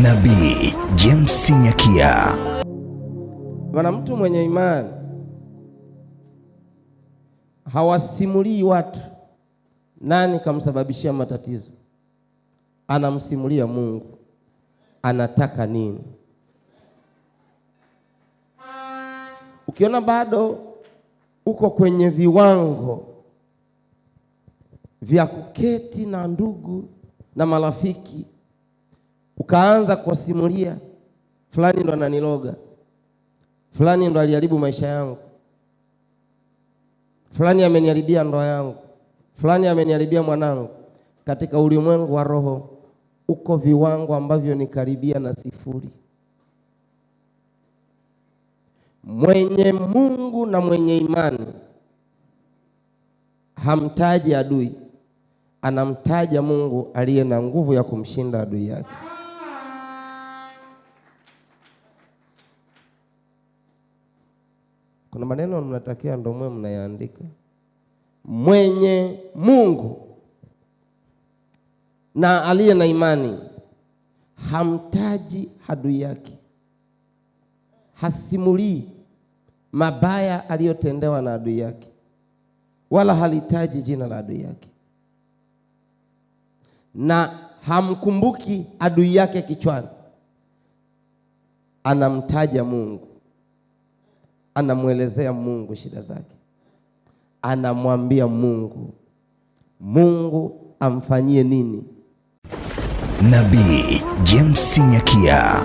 Nabii James Nyakia. Wana mtu mwenye imani hawasimulii watu nani kamsababishia matatizo, anamsimulia Mungu anataka nini. Ukiona bado uko kwenye viwango vya kuketi na ndugu na marafiki, ukaanza kuwasimulia fulani ndo ananiloga, fulani ndo aliharibu maisha yangu, fulani ameniharibia ndoa yangu, fulani ameniharibia mwanangu, katika ulimwengu wa roho uko viwango ambavyo ni karibia na sifuri. Mwenye Mungu na mwenye imani hamtaji adui, anamtaja Mungu aliye na nguvu ya kumshinda adui yake. Kuna maneno mnatakia ndio mwe mnayaandika. Mwenye Mungu na aliye na imani hamtaji adui yake, hasimulii mabaya aliyotendewa na adui yake, wala halitaji jina la adui yake, na hamkumbuki adui yake kichwani. Anamtaja Mungu, anamwelezea Mungu shida zake, anamwambia Mungu amfanyie nini. Nabii James Nyakia.